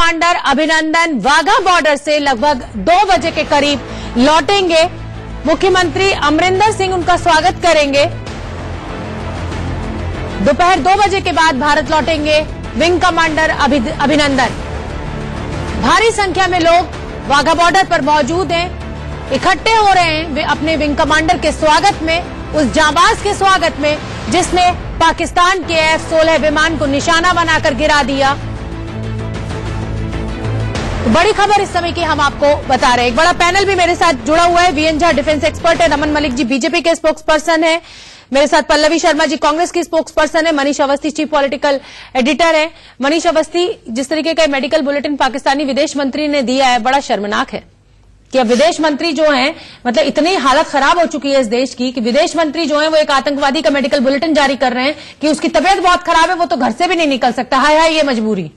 Commander Abhinandan Wagah border से लगभग 2 बजे के करीब लौटेंगे। मुख्यमंत्री अमरिंदर सिंह उनका स्वागत करेंगे। दोपहर 2 बजे के बाद भारत लौटेंगे विंग कमांडर अभिनंदन। भारी संख्या में लोग वाघा बॉर्डर पर मौजूद हैं, इकट्ठे हो रहे हैं वे अपने विंग कमांडर के स्वागत में, उस जांबाज के स्वागत में जिसने पाकिस्तान के F-16 विमान को निशाना बनाकर गिरा दिया। तो बड़ी खबर इस समय की हम आपको बता रहे हैं। एक बड़ा पैनल भी मेरे साथ जुड़ा हुआ है। वीएन झा डिफेंस एक्सपर्ट है, रमन मलिक जी बीजेपी के स्पोक्स पर्सन है, मेरे साथ पल्लवी शर्मा जी कांग्रेस की स्पोक्स पर्सन है, Manish Awasthi chief political editor है। मनीष अवस्थी, जिस तरीके का मेडिकल बुलेटिन पाकिस्तानी विदेश मंत्री ने दिया है, बड़ा शर्मनाक है कि अब विदेश मंत्री जो हैं, मतलब इतनी हालत खराब हो चुकी है इस देश की कि विदेश मंत्री जो हैं वो एक आतंकवादी का मेडिकल बुलेटिन जारी कर रहे हैं कि उसकी तबीयत बहुत खराब है, वो तो घर से भी नहीं निकल सकता। हाय हाय ये मजबूरी।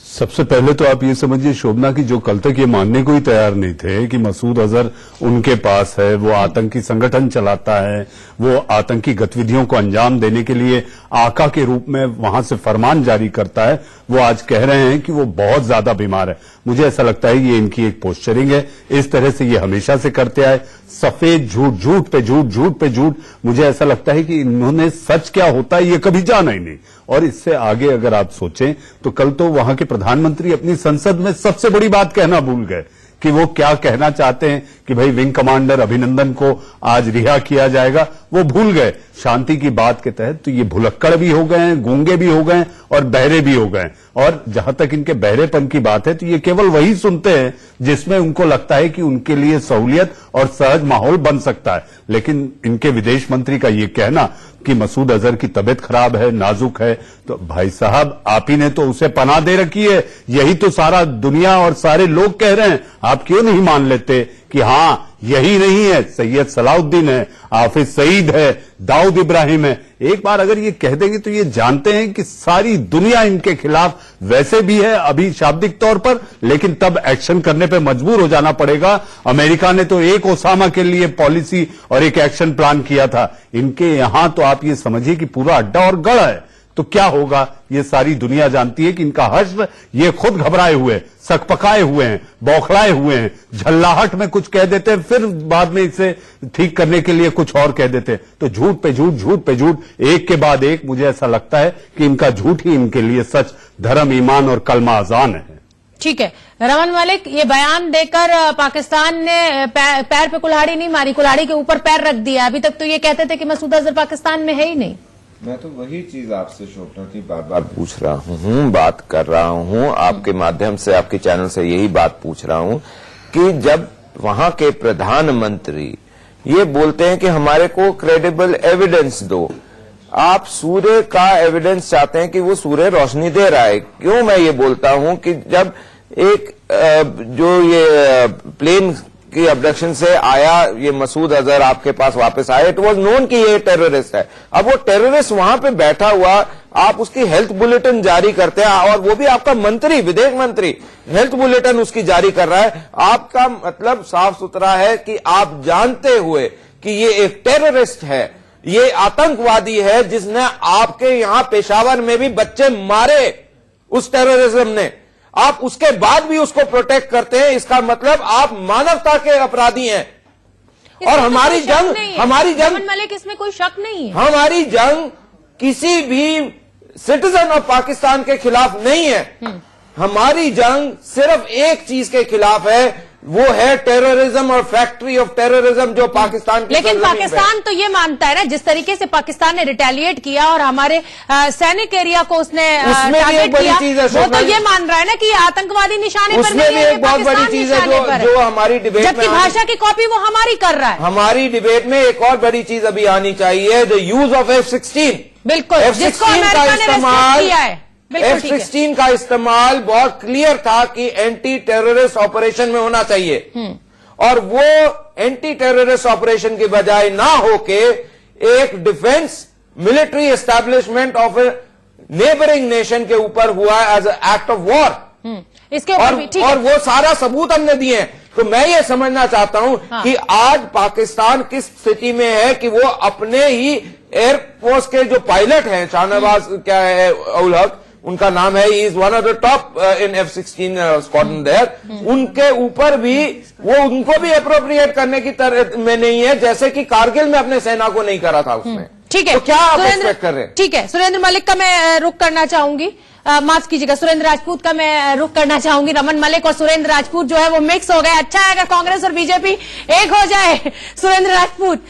सबसे पहले तो आप ये समझिए शोभना की जो कल तक ये मानने को ही तैयार नहीं थे कि मसूद अजहर उनके पास है, वो आतंकी संगठन चलाता है, वो आतंकी गतिविधियों को अंजाम देने के लिए आका के रूप में वहां से फरमान जारी करता है, वो आज कह रहे हैं कि वो बहुत ज्यादा बीमार है। मुझे ऐसा लगता है ये इनकी एक पोस्चरिंग है, इस तरह से ये हमेशा से करते आए, सफेद झूठ, झूठ पे झूठ, झूठ पे झूठ। मुझे ऐसा लगता है कि इन्होंने सच क्या होता है ये कभी जाना ही नहीं। और इससे आगे अगर आप सोचें तो कल तो वहां के प्रधानमंत्री अपनी संसद में सबसे बड़ी बात कहना भूल गए कि वो क्या कहना चाहते हैं कि भाई विंग कमांडर अभिनंदन को आज रिहा किया जाएगा, वो भूल गए। शांति की बात के तहत तो ये भुलक्कड़ भी हो गए हैं, गूंगे भी हो गए हैं और बहरे भी हो गए हैं। और जहां तक इनके बहरेपन की बात है तो ये केवल वही सुनते हैं जिसमें उनको लगता है कि उनके लिए सहूलियत और सहज माहौल बन सकता है। लेकिन इनके विदेश मंत्री का ये कहना कि मसूद अजहर की तबीयत खराब है, नाजुक है, तो भाई साहब आप ही ने तो उसे पनाह दे रखी है, यही तो सारा दुनिया और सारे लोग कह रहे हैं। आप क्यों नहीं मान लेते कि हाँ यही नहीं है, सैयद सलाउद्दीन है, हाफिज सईद है, दाऊद इब्राहिम है। एक बार अगर ये कह देंगे तो ये जानते हैं कि सारी दुनिया इनके खिलाफ वैसे भी है अभी शाब्दिक तौर पर, लेकिन तब एक्शन करने पे मजबूर हो जाना पड़ेगा। अमेरिका ने तो एक ओसामा के लिए पॉलिसी और एक एक्शन प्लान किया था, इनके यहां तो आप ये समझिए कि पूरा अड्डा और गढ़ है। तो क्या होगा ये सारी दुनिया जानती है कि इनका हश्र, ये खुद घबराए हुए, सकपकाए हुए हैं, बौखलाए हुए हैं, झल्लाहट में कुछ कह देते हैं, फिर बाद में इसे ठीक करने के लिए कुछ और कह देते हैं। तो झूठ पे झूठ, झूठ पे झूठ, एक के बाद एक। मुझे ऐसा लगता है कि इनका झूठ ही इनके लिए सच, धर्म, ईमान और कलमा अजान है। ठीक है रमन मलिक, ये बयान देकर पाकिस्तान ने पैर पे कुल्हाड़ी नहीं मारी, कुल्हाड़ी के ऊपर पैर रख दिया। अभी तक तो ये कहते थे कि मसूद अजहर पाकिस्तान में है ही नहीं। मैं तो वही चीज आपसे शोभना की बार बार पूछ रहा हूँ, बात कर रहा हूँ, आपके माध्यम से, आपके चैनल से यही बात पूछ रहा हूँ कि जब वहां के प्रधानमंत्री ये बोलते हैं कि हमारे को क्रेडिबल एविडेंस दो, आप सूर्य का एविडेंस चाहते हैं कि वो सूर्य रोशनी दे रहा है। क्यों मैं ये बोलता हूँ कि जब एक जो ये प्लेन की अब्डक्शन से आया ये मसूद अजहर आपके पास वापस आया, इट वाज नोन कि ये टेररिस्ट है। अब वो टेररिस्ट वहां पे बैठा हुआ, आप उसकी हेल्थ बुलेटिन जारी करते हैं और वो भी आपका मंत्री, विदेश मंत्री हेल्थ बुलेटिन उसकी जारी कर रहा है। आपका मतलब साफ सुथरा है कि आप जानते हुए कि ये एक टेररिस्ट है, ये आतंकवादी है जिसने आपके यहां पेशावर में भी बच्चे मारे, उस टेररिज्म ने, आप उसके बाद भी उसको प्रोटेक्ट करते हैं। इसका मतलब आप मानवता के अपराधी हैं। और हमारी जंग, रमन मलिक, इसमें कोई शक नहीं है, हमारी जंग किसी भी सिटीजन ऑफ पाकिस्तान के खिलाफ नहीं है। हमारी जंग सिर्फ एक चीज के खिलाफ है, वो है टेररिज्म और फैक्ट्री ऑफ टेररिज्म जो पाकिस्तान की। लेकिन पाकिस्तान तो ये मानता है ना, जिस तरीके से पाकिस्तान ने रिटेलिएट किया और हमारे सैनिक एरिया को उसने टारगेट किया, वो तो ये मान रहा है ना कि आतंकवादी निशाने पर नहीं है, एक बहुत बड़ी चीज है जो हमारी डिबेट में, जबकि भाषा की कॉपी वो हमारी कर रहा है। हमारी डिबेट में एक और बड़ी चीज अभी आनी चाहिए, द यूज ऑफ F-16। बिल्कुल, जिसको अमेरिका ने रेस्ट्रिक्ट किया है। F-16 का इस्तेमाल बहुत क्लियर था कि एंटी टेररिस्ट ऑपरेशन में होना चाहिए, और वो एंटी टेररिस्ट ऑपरेशन की बजाय ना होके एक defence military establishment of a neighbouring nation के ऊपर हुआ as a act of war. इसके ऊपर और वो सारा सबूत हमने दिए हैं। तो मैं ये समझना चाहता हूं कि आज पाकिस्तान किस स्थिति में है कि वो अपने ही एयरफोर्स के जो पायलट हैं, शाहनवाज क्या है, उल हक, उनका नाम है, is one of the top in F-16 squadron there, उनके ऊपर भी वो उनको भी अप्रोप्रिएट करने की तरह में नहीं है जैसे कि कारगिल में अपने सेना को नहीं करा था उसने। ठीक है, तो क्या आप एक्सपेक्ट कर रहे हैं? ठीक है, सुरेंद्र मलिक का मैं रुख करना चाहूंगी, माफ कीजिएगा, सुरेंद्र राजपूत का मैं रुख करना चाहूंगी। रमन मलिक और सुरेंद्र राजपूत जो है वो मिक्स हो गए। अच्छा है अगर कांग्रेस और बीजेपी एक हो जाए। सुरेंद्र राजपूत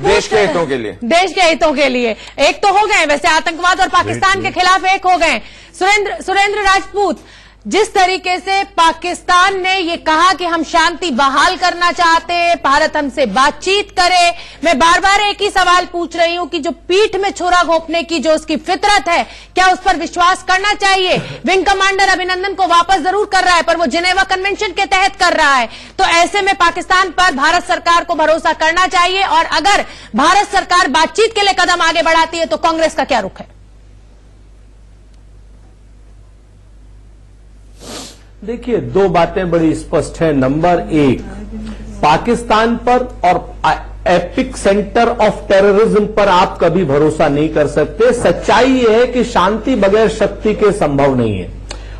देश के हितों के लिए, देश के हितों के लिए एक तो हो गए, वैसे आतंकवाद और पाकिस्तान के खिलाफ एक हो गए। सुरेंद्र राजपूत, जिस तरीके से पाकिस्तान ने ये कहा कि हम शांति बहाल करना चाहते हैं, भारत हमसे बातचीत करे, मैं बार बार एक ही सवाल पूछ रही हूं कि जो पीठ में छुरा घोंपने की जो उसकी फितरत है, क्या उस पर विश्वास करना चाहिए? विंग कमांडर अभिनंदन को वापस जरूर कर रहा है, पर वो जिनेवा कन्वेंशन के तहत कर रहा है। तो ऐसे में पाकिस्तान पर भारत सरकार को भरोसा करना चाहिए, और अगर भारत सरकार बातचीत के लिए कदम आगे बढ़ाती है तो कांग्रेस का क्या रुख है? देखिए, दो बातें बड़ी स्पष्ट है। नंबर एक, पाकिस्तान पर और एपिक सेंटर ऑफ टेररिज्म पर आप कभी भरोसा नहीं कर सकते। सच्चाई यह है कि शांति बगैर शक्ति के संभव नहीं है।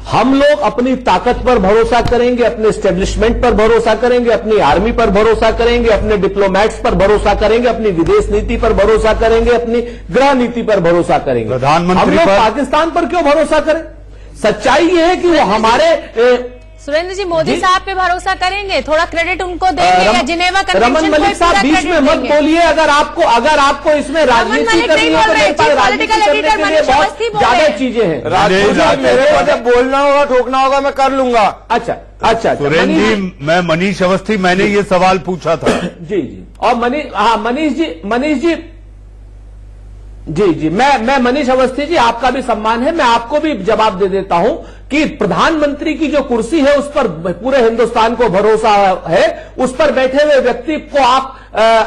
हम लोग अपनी ताकत पर भरोसा करेंगे, अपने एस्टेब्लिशमेंट पर भरोसा करेंगे, अपनी आर्मी पर भरोसा करेंगे, अपने डिप्लोमैट्स पर भरोसा करेंगे, अपनी विदेश नीति पर भरोसा करेंगे, अपनी गृह नीति पर भरोसा करेंगे। प्रधानमंत्री हम लोग पर पाकिस्तान पर क्यों भरोसा करें? सच्चाई ये है कि वो हमारे सुरेंद्र जी मोदी साहब पे भरोसा करेंगे, थोड़ा क्रेडिट उनको देंगे या जिनेवा कन्वेंशन रमन मलिक साहब बीच में मत बोलिए। अगर आपको इसमें राजनीति करनी है तो मेरे पास राजनीति करने के लिए बहुत ज्यादा चीजें हैं। मेरे को जब बोलना होगा, ठोकना होगा, मैं कर लूंगा। अच्छा सुरेंद्र जी, मैं मनीष अवस्थी, मैंने ये सवाल पूछा था। जी, और मनीष जी, मैं मनीष अवस्थी जी, आपका भी सम्मान है, मैं आपको भी जवाब दे देता हूं कि प्रधानमंत्री की जो कुर्सी है उस पर पूरे हिंदुस्तान को भरोसा है। उस पर बैठे हुए व्यक्ति को आप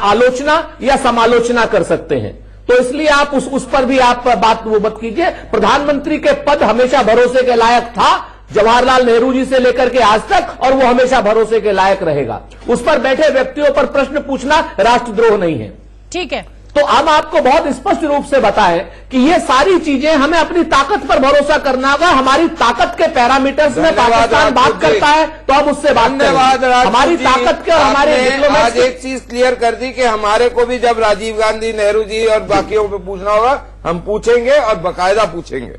आलोचना या समालोचना कर सकते हैं, तो इसलिए आप उस पर भी आप बात वो मत कीजिए। प्रधानमंत्री के पद हमेशा भरोसे के लायक था, जवाहरलाल नेहरू जी से लेकर के आज तक, और वो हमेशा भरोसे के लायक रहेगा। उस पर बैठे व्यक्तियों पर प्रश्न पूछना राष्ट्रद्रोह नहीं है। ठीक है, तो हम आपको बहुत स्पष्ट रूप से बताएं कि ये सारी चीजें हमें अपनी ताकत पर भरोसा करना होगा। हमारी ताकत के पैरामीटर्स में पाकिस्तान बात करता है तो हम उससे बात करेंगे। हमारी ताकत के और हमारे आज एक चीज क्लियर कर दी कि हमारे को भी जब राजीव गांधी, नेहरू जी और बाकियों पे पूछना होगा, हम पूछेंगे और बाकायदा पूछेंगे।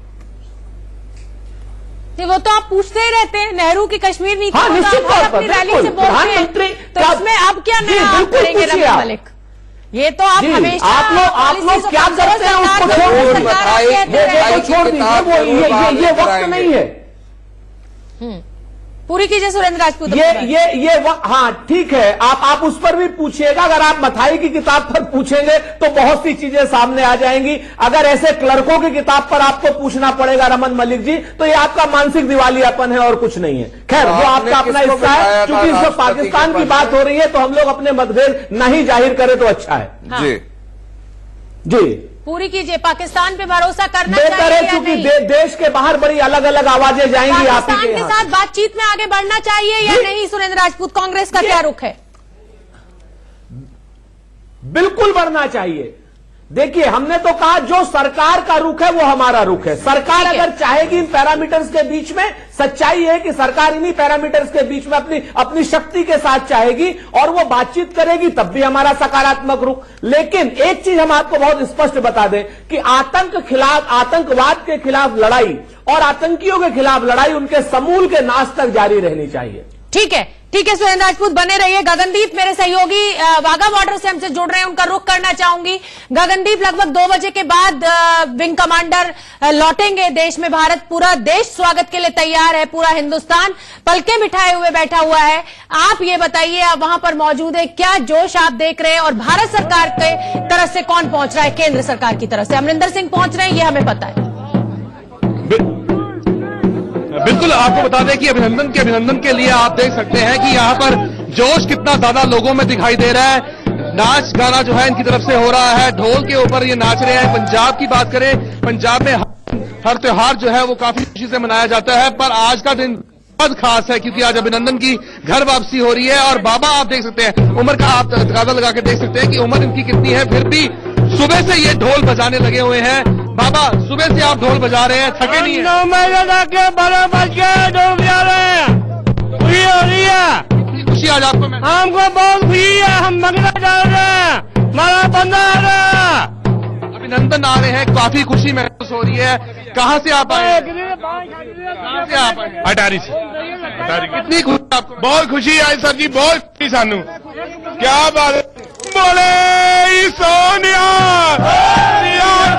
वो तो आप पूछते ही रहते हैं, नेहरू की कश्मीर नीति, हाँ, निश्चित तौर पर अपनी रैली से बोलते हैं, तो इसमें अब क्या नया करेंगे रमन मलिक? ये तो आप हमेशा आप लोग क्या करते हैं उसको छोड़ दीजिए, वो ये वक्त नहीं है। पूरी कीजिए सुरेंद्र राजपूत। ये हाँ ठीक है, आप उस पर भी पूछिएगा। अगर आप मथाई की किताब पर पूछेंगे तो बहुत सी चीजें सामने आ जाएंगी। अगर ऐसे क्लर्कों की किताब पर आपको पूछना पड़ेगा रमन मलिक जी, तो ये आपका मानसिक दिवालियापन है और कुछ नहीं है। खैर, वो आपका अपना हिस्सा है। क्योंकि इसमें पाकिस्तान की बात हो रही है तो हम लोग अपने मतभेद नहीं जाहिर करें तो अच्छा है। जी पूरी कीजिए। पाकिस्तान पे भरोसा करना बेहतर है, क्योंकि देश के बाहर बड़ी अलग अलग आवाजें जाएंगी। पाकिस्तान के साथ बातचीत में आगे बढ़ना चाहिए या नहीं? सुरेंद्र राजपूत, कांग्रेस का क्या रुख है? बिल्कुल बढ़ना चाहिए। देखिए, हमने तो कहा जो सरकार का रुख है वो हमारा रुख है। सरकार अगर चाहेगी इन पैरामीटर्स के बीच में, सच्चाई है कि सरकार इन्हीं पैरामीटर्स के बीच में अपनी शक्ति के साथ चाहेगी और वो बातचीत करेगी, तब भी हमारा सकारात्मक रुख। लेकिन एक चीज हम आपको बहुत स्पष्ट बता दें कि आतंकवाद के खिलाफ लड़ाई और आतंकियों के खिलाफ लड़ाई उनके समूल के नाश तक जारी रहनी चाहिए। ठीक है, ठीक है सुरेंद्र राजपूत, बने रहिए। गगनदीप मेरे सहयोगी वाघा बॉर्डर से हमसे जुड़ रहे हैं, उनका रुख करना चाहूंगी। गगनदीप, लगभग 2 बजे के बाद विंग कमांडर लौटेंगे देश में। भारत, पूरा देश स्वागत के लिए तैयार है, पूरा हिंदुस्तान पलके बिठाए हुए बैठा हुआ है। आप ये बताइए, आप वहां पर मौजूद है, क्या जोश आप देख रहे हैं? और भारत सरकार के तरफ से कौन पहुंच रहा है? केंद्र सरकार की तरफ से अमरिंदर सिंह पहुंच रहे हैं, ये हमें पता है। बिल्कुल, आपको बता दें कि अभिनंदन के लिए आप देख सकते हैं कि यहाँ पर जोश कितना ज्यादा लोगों में दिखाई दे रहा है। नाच गाना जो है इनकी तरफ से हो रहा है, ढोल के ऊपर ये नाच रहे हैं। पंजाब की बात करें, पंजाब में हर त्योहार जो है वो काफी खुशी से मनाया जाता है, पर आज का दिन बहुत खास है क्योंकि आज अभिनंदन की घर वापसी हो रही है। और बाबा, आप देख सकते हैं उम्र का, आप अंदाजा लगा के देख सकते हैं कि उम्र इनकी कितनी है, फिर भी सुबह से ये ढोल बजाने लगे हुए हैं। बाबा, सुबह से आप ढोल बजा रहे हैं, थके नहीं है? 9 बजे तक 12 बज के ढोल बजा रहे हैं। खुशी हो रही है, कितनी खुशी आज आपको? मैं हमको बहुत खुशी है, हम मगना जा रहे हैं, हमारा बंदा आ रहा है। अभिनंदन आ रहे हैं, काफी खुशी महसूस हो रही है। कहाँ से आप आए? कहाँ से आप आए? अटारी से। कितनी खुशी आपको? बहुत खुशी आई सर जी, बहुत खुशी सानू। क्या बात है। बोले सोनिया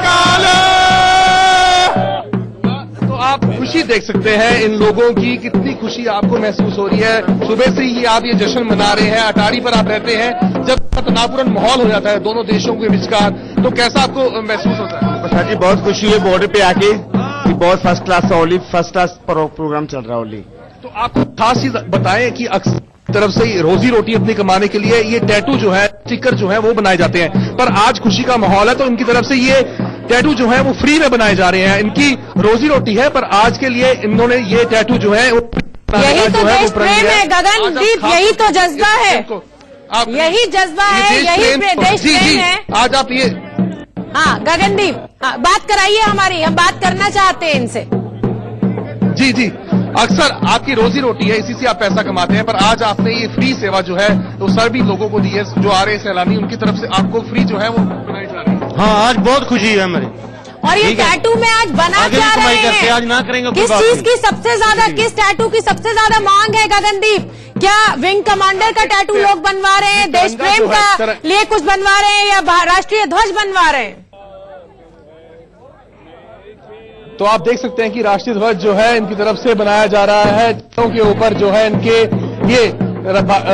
काले। तो आप खुशी देख सकते हैं इन लोगों की, कितनी खुशी आपको महसूस हो रही है। सुबह से ही आप ये जश्न मना रहे हैं। अटारी पर आप रहते हैं, जब तनावपूर्ण माहौल हो जाता है दोनों देशों के विचकार, तो कैसा आपको महसूस होता है? सर जी बहुत खुशी है बॉर्डर पे आके, कि बहुत फर्स्ट क्लास ओली, फर्स्ट क्लास प्रोग्राम चल रहा है ओली। तो आपको खास चीज बताएं कि अक्सर तरफ से रोजी रोटी अपनी कमाने के लिए ये टैटू जो है, स्टिकर जो है वो बनाए जाते हैं, पर आज खुशी का माहौल है तो इनकी तरफ से ये टैटू जो है वो फ्री में बनाए जा रहे हैं। इनकी रोजी रोटी है, पर आज के लिए इन्होंने ये टैटू जो है यही तो देश प्रेम है गगनदीप, यही तो जज्बा है, यही जज्बा है, यही देश प्रेम है। आज आप ये हाँ गगनदीप, बात कराइए हमारी, हम बात करना चाहते हैं इनसे। जी जी, अक्सर आपकी रोजी रोटी है, इसी से आप पैसा कमाते हैं, पर आज आपने ये फ्री सेवा जो है वो सभी लोगों को दी है, जो आ रहे हैं सैलानी, उनकी तरफ से आपको फ्री जो है वो बनाई जा रही है। हाँ आज बहुत खुशी है हमारी। और ये टैटू में आज बना क्या रहे हैं? आज ना करेंगे, किस चीज की सबसे ज्यादा, किस टैटू की सबसे ज्यादा मांग है गगनदीप? क्या विंग कमांडर का टैटू लोग बनवा रहे हैं, देश प्रेम का लिए कुछ बनवा रहे हैं, या राष्ट्रीय ध्वज बनवा रहे हैं? तो आप देख सकते हैं कि राष्ट्रीय ध्वज जो है इनकी तरफ से बनाया जा रहा है, के ऊपर जो है इनके ये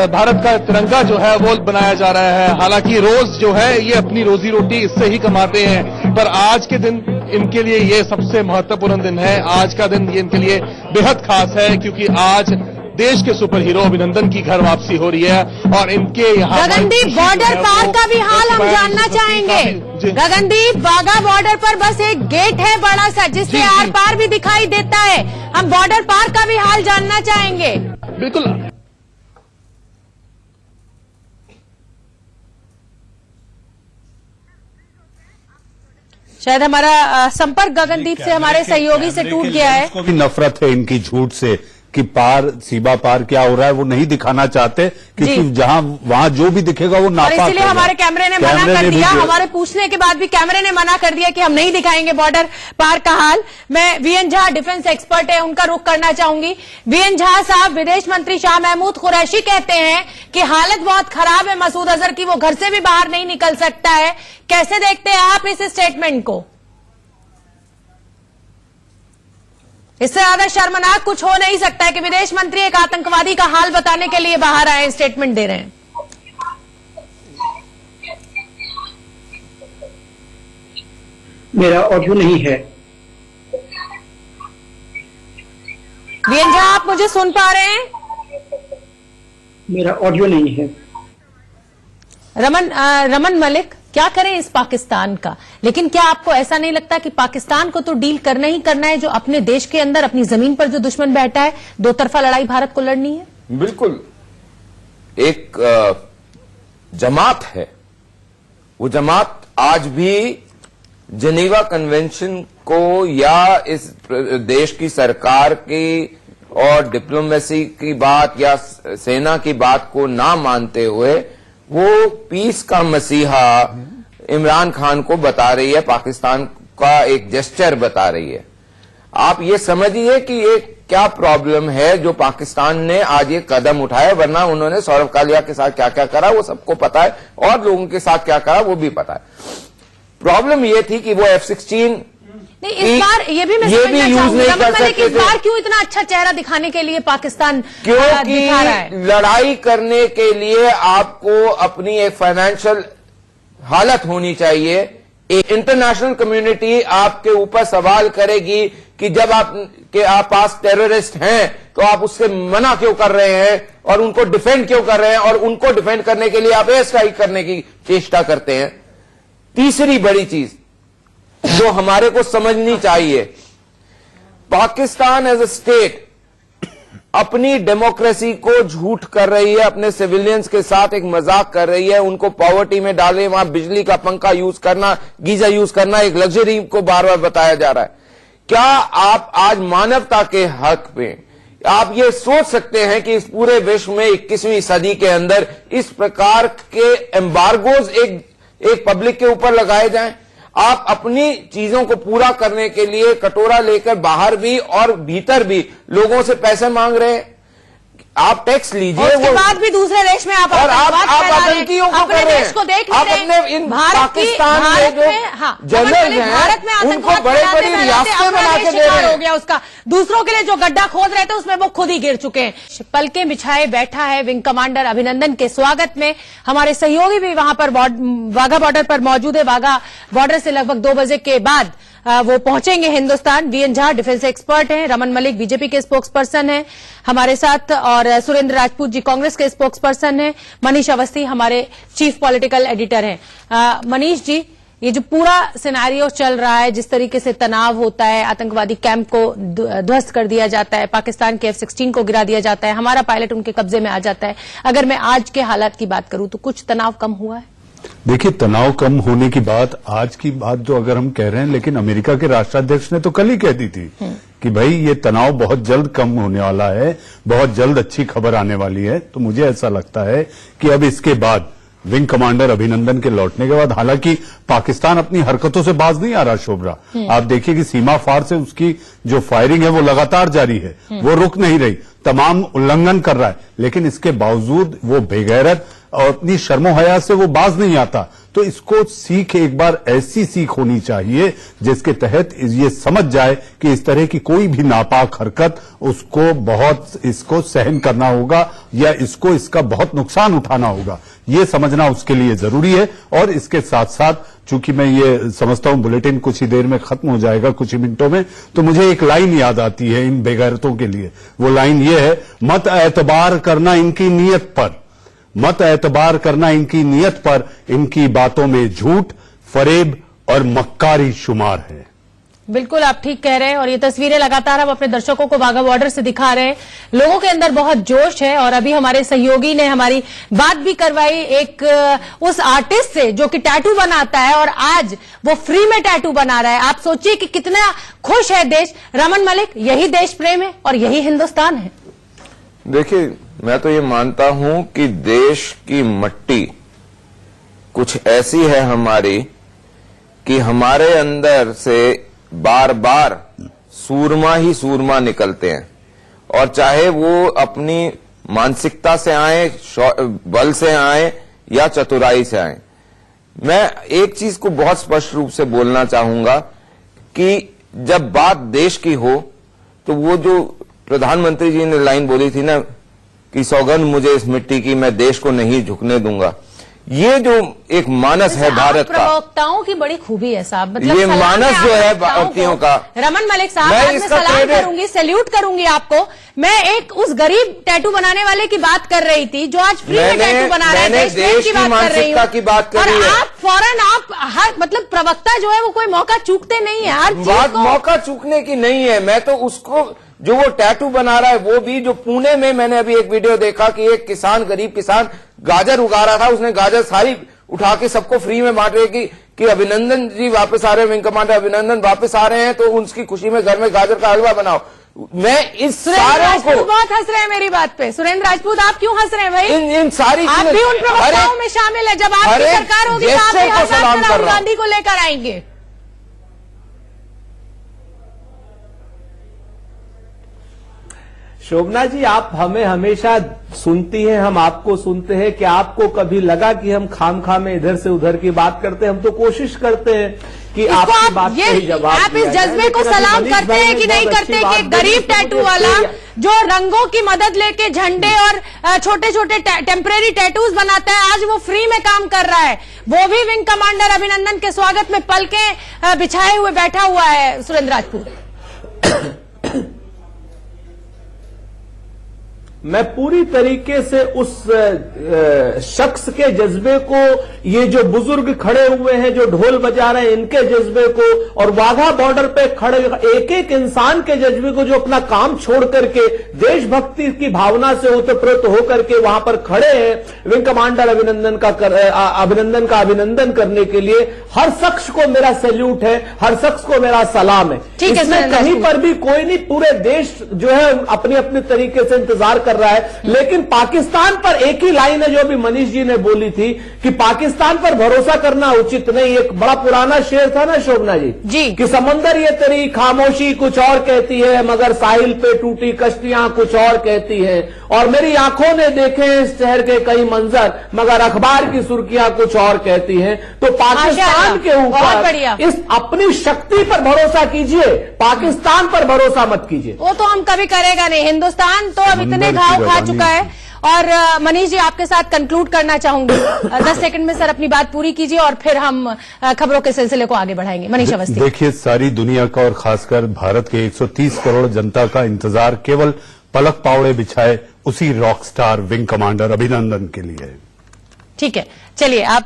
भारत का तिरंगा जो है वो बनाया जा रहा है। हालांकि रोज जो है ये अपनी रोजी रोटी इससे ही कमाते हैं, पर आज के दिन इनके लिए ये सबसे महत्वपूर्ण दिन है। आज का दिन ये इनके लिए बेहद खास है, क्योंकि आज देश के सुपर हीरो अभिनंदन की घर वापसी हो रही है और इनके यहाँ गगनदीप बॉर्डर पार का भी हाल हम जानना चाहेंगे। गगनदीप, वाघा बॉर्डर पर बस एक गेट है बड़ा सा, जिससे आर पार भी दिखाई देता है। हम बॉर्डर पार का भी हाल जानना चाहेंगे। बिल्कुल। शायद हमारा संपर्क गगनदीप से, हमारे सहयोगी से टूट गया है। को भी नफरत है इनकी झूठ से कि पार, सीमा पार क्या हो रहा है वो नहीं दिखाना चाहते, क्योंकि जहां वहां जो भी दिखेगा वो नापाक और इसीलिए हमारे कैमरे ने मना कर दिया। हमारे पूछने के बाद भी कैमरे ने मना कर दिया कि हम नहीं दिखाएंगे बॉर्डर पार का हाल। मैं वीएन झा, डिफेंस एक्सपर्ट है, उनका रुख करना चाहूंगी। वीएन झा साहब, विदेश मंत्री शाह महमूद कुरैशी कहते हैं कि हालत बहुत खराब है मसूद अजहर की, वो घर से भी बाहर नहीं निकल सकता है। कैसे देखते हैं आप इस स्टेटमेंट को? इससे ज्यादा शर्मनाक कुछ हो नहीं सकता है कि विदेश मंत्री एक आतंकवादी का हाल बताने के लिए बाहर आए, स्टेटमेंट दे रहे हैं। मेरा ऑडियो नहीं है। वीएन झा, आप मुझे सुन पा रहे हैं? मेरा ऑडियो नहीं है। रमन मलिक, क्या करें इस पाकिस्तान का? लेकिन क्या आपको ऐसा नहीं लगता कि पाकिस्तान को तो डील करना ही करना है, जो अपने देश के अंदर, अपनी जमीन पर जो दुश्मन बैठा है, दो तरफा लड़ाई भारत को लड़नी है? बिल्कुल। एक जमात है, वो जमात आज भी जेनेवा कन्वेंशन को या इस देश की सरकार की और डिप्लोमेसी की बात या सेना की बात को ना मानते हुए वो पीस का मसीहा इमरान खान को बता रही है, पाकिस्तान का एक जेस्चर बता रही है। आप ये समझिए कि ये क्या प्रॉब्लम है जो पाकिस्तान ने आज ये कदम उठाया, वरना उन्होंने सौरभ कालिया के साथ क्या क्या करा वो सबको पता है, और लोगों के साथ क्या करा वो भी पता है। प्रॉब्लम ये थी कि वो F-16 नहीं, इस बार ये भी मैं समझना चाहूंगी, इस बार क्यों इतना अच्छा चेहरा दिखाने के लिए पाकिस्तान दिखा रहा है? लड़ाई करने के लिए आपको अपनी एक फाइनेंशियल हालत होनी चाहिए। एक इंटरनेशनल कम्युनिटी आपके ऊपर सवाल करेगी कि जब आप पास टेररिस्ट हैं तो आप उससे मना क्यों कर रहे हैं और उनको डिफेंड क्यों कर रहे हैं, और उनको डिफेंड करने के लिए आप एयर स्ट्राइक करने की चेष्टा करते हैं। तीसरी बड़ी चीज जो हमारे को समझनी चाहिए, पाकिस्तान एज ए स्टेट अपनी डेमोक्रेसी को झूठ कर रही है, अपने सिविलियंस के साथ एक मजाक कर रही है, उनको पॉवर्टी में डाले, वहां बिजली का पंखा यूज करना, गीजर यूज करना एक लग्जरी को बार बार बताया जा रहा है। क्या आप आज मानवता के हक पे आप ये सोच सकते हैं कि इस पूरे विश्व में 21वीं सदी के अंदर इस प्रकार के एम्बार्गोज एक पब्लिक के ऊपर लगाए जाएं? आप अपनी चीजों को पूरा करने के लिए कटोरा लेकर बाहर भी और भीतर भी लोगों से पैसे मांग रहे हैं। आप टैक्स लीजिए, उसके बाद भी दूसरे देश में आप और आप आतंकियों को अपने देश को देख आप अपने इन पाकिस्तान में जो जनरल हैं उनको बड़े बड़ी रियासतें बना के दे रहे हैं। हो गया उसका, दूसरों के लिए जो गड्ढा खोद रहे थे उसमें वो खुद ही गिर चुके हैं। पलकें बिछाए बैठा है विंग कमांडर अभिनंदन के स्वागत में। हमारे सहयोगी भी वहां पर वाघा बॉर्डर पर मौजूद है। वाघा बॉर्डर से लगभग 2 बजे के बाद वो पहुंचेंगे Hindustan. V N Jha defence expert हैं, रमन मलिक बीजेपी के स्पोक्स पर्सन हैं हमारे साथ, और सुरेंद्र राजपूत जी कांग्रेस के स्पोक्स पर्सन हैं, मनीष अवस्थी हमारे चीफ पॉलिटिकल एडिटर हैं। मनीष जी, ये जो पूरा सिनेरियो चल रहा है, जिस तरीके से तनाव होता है, आतंकवादी कैंप को ध्वस्त कर दिया जाता है, पाकिस्तान के F-16 को गिरा दिया जाता है, हमारा पायलट उनके कब्जे में आ जाता है, अगर मैं आज के हालात की बात करूं तो कुछ तनाव कम हुआ है? देखिए, तनाव कम होने की बात, आज की बात जो अगर हम कह रहे हैं, लेकिन अमेरिका के राष्ट्राध्यक्ष ने तो कल ही कह दी थी कि भाई ये तनाव बहुत जल्द कम होने वाला है, बहुत जल्द अच्छी खबर आने वाली है। तो मुझे ऐसा लगता है कि अब इसके बाद विंग कमांडर अभिनंदन के लौटने के बाद, हालांकि पाकिस्तान अपनी हरकतों से बाज नहीं आ रहा शोभरा, आप देखिए कि सीमा पार से उसकी जो फायरिंग है वो लगातार जारी है, वो रुक नहीं रही, तमाम उल्लंघन कर रहा है, लेकिन इसके बावजूद वो बेगैरत और अपनी शर्मो हया से वो बाज नहीं आता। तो इसको सीख, एक बार ऐसी सीख होनी चाहिए जिसके तहत ये समझ जाए कि इस तरह की कोई भी नापाक हरकत उसको इसको सहन करना होगा या इसका बहुत नुकसान उठाना होगा, ये समझना उसके लिए जरूरी है। और इसके साथ साथ, चूंकि मैं ये समझता हूं बुलेटिन कुछ ही देर में खत्म हो जाएगा, कुछ ही मिनटों में, तो मुझे एक लाइन याद आती है इन बेगैरतों के लिए। वो लाइन ये है, मत एतबार करना इनकी नीयत पर, मत एतबार करना इनकी नीयत पर, इनकी बातों में झूठ, फरेब और मक्कारी शुमार है। बिल्कुल आप ठीक कह रहे हैं, और ये तस्वीरें लगातार हम अपने दर्शकों को वाघा बॉर्डर से दिखा रहे हैं। लोगों के अंदर बहुत जोश है, और अभी हमारे सहयोगी ने हमारी बात भी करवाई एक उस आर्टिस्ट से जो कि टैटू बनाता है, और आज वो फ्री में टैटू बना रहा है। आप सोचिए कि कितना खुश है देश। रमन मलिक, यही देश प्रेम है और यही हिंदुस्तान है। देखिए, मैं तो ये मानता हूं कि देश की मट्टी कुछ ऐसी है हमारी कि हमारे अंदर से बार बार सूरमा ही सूरमा निकलते हैं, और चाहे वो अपनी मानसिकता से आए, बल से आए या चतुराई से आए। मैं एक चीज को बहुत स्पष्ट रूप से बोलना चाहूंगा कि जब बात देश की हो तो वो जो प्रधानमंत्री जी ने लाइन बोली थी ना कि सौगंध मुझे इस मिट्टी की, मैं देश को नहीं झुकने दूंगा, ये जो एक मानस है भारत का, प्रवक्ताओं की बड़ी खूबी है साहब, मतलब ये मानस जो है भारतीयों का। रमन मलिक साहब, आज मैं सलाम करूंगी, सैल्यूट करूंगी आपको। मैं एक उस गरीब टैटू बनाने वाले की बात कर रही थी जो आज फ्री में टैटू बना रहा है, देश की बात कर रही हूँ, और आप फौरन हर मतलब प्रवक्ता जो है वो कोई मौका चूकते नहीं है, हर बात मौका चूकने की नहीं है। मैं तो उसको जो वो टैटू बना रहा है, वो भी जो पुणे में मैंने अभी एक वीडियो देखा कि एक किसान, गरीब किसान गाजर उगा रहा था, उसने गाजर सारी उठा के सबको फ्री में बांट रहे कि अभिनंदन जी वापस आ रहे हैं, विंग कमांडर अभिनंदन वापस आ रहे हैं, तो उनकी खुशी में घर में गाजर का हलवा बनाओ। मैं इस सारों को बहुत हंस रहे हैं मेरी बात पे। सुरेंद्र राजपूत, आप क्यों हंस रहे हैं भाई? इन सारी आप भी उन प्रवक्ताओं में शामिल है। जब आपकी सरकार होगी तो आप भी हर बात राहुल गांधी को लेकर आएंगे। शोभना जी, आप हमें हमेशा सुनती हैं, हम आपको सुनते हैं। कि आपको कभी लगा कि हम खामखा में इधर से उधर की बात करते हैं? हम तो कोशिश करते हैं कि आपकी बात का ही जवाब आप इस जज्बे को सलाम करते हैं कि नहीं करते कि एक गरीब टैटू वाला जो रंगों की मदद लेके झंडे और छोटे छोटे टेम्परेरी टैटूज बनाता है, आज वो फ्री में काम कर रहा है, वो भी विंग कमांडर अभिनंदन के स्वागत में पलकें बिछाए हुए बैठा हुआ है। सुरेंद्र राजपूत, मैं पूरी तरीके से उस शख्स के जज्बे को, ये जो बुजुर्ग खड़े हुए हैं जो ढोल बजा रहे हैं, इनके जज्बे को, और वाघा बॉर्डर पे खड़े एक एक इंसान के जज्बे को, जो अपना काम छोड़ करके देशभक्ति की भावना से ओतप्रोत होकर के वहां पर खड़े हैं विंग कमांडर अभिनंदन का अभिनंदन करने के लिए, हर शख्स को मेरा सैल्यूट है, हर शख्स को मेरा सलाम है। ठीक है, इसमें कहीं पर भी कोई नहीं, पूरे देश जो है अपने अपने तरीके से इंतजार कर रहा है। लेकिन पाकिस्तान पर एक ही लाइन है जो भी मनीष जी ने बोली थी कि पाकिस्तान पर भरोसा करना उचित नहीं। एक बड़ा पुराना शेर था ना शोभना जी कि समंदर ये तेरी खामोशी कुछ और कहती है, मगर साहिल पे टूटी कश्तियां कुछ और कहती है, और मेरी आंखों ने देखे इस शहर के कई मंजर, मगर अखबार की सुर्खियां कुछ और कहती हैं। तो पाकिस्तान के ऊपर इस अपनी शक्ति पर भरोसा कीजिए, पाकिस्तान पर भरोसा मत कीजिए। वो तो हम कभी करेगा नहीं। हिंदुस्तान तो अब इतने घाव खा चुका है। और मनीष जी, आपके साथ कंक्लूड करना चाहूंगी। 10 सेकंड में सर अपनी बात पूरी कीजिए और फिर हम खबरों के सिलसिले को आगे बढ़ाएंगे। मनीष अवस्थी। देखिए, सारी दुनिया का और खासकर भारत के 130 करोड़ जनता का इंतजार केवल पलक पावड़े बिछाए उसी रॉक स्टार विंग कमांडर अभिनंदन के लिए। ठीक है, चलिए आप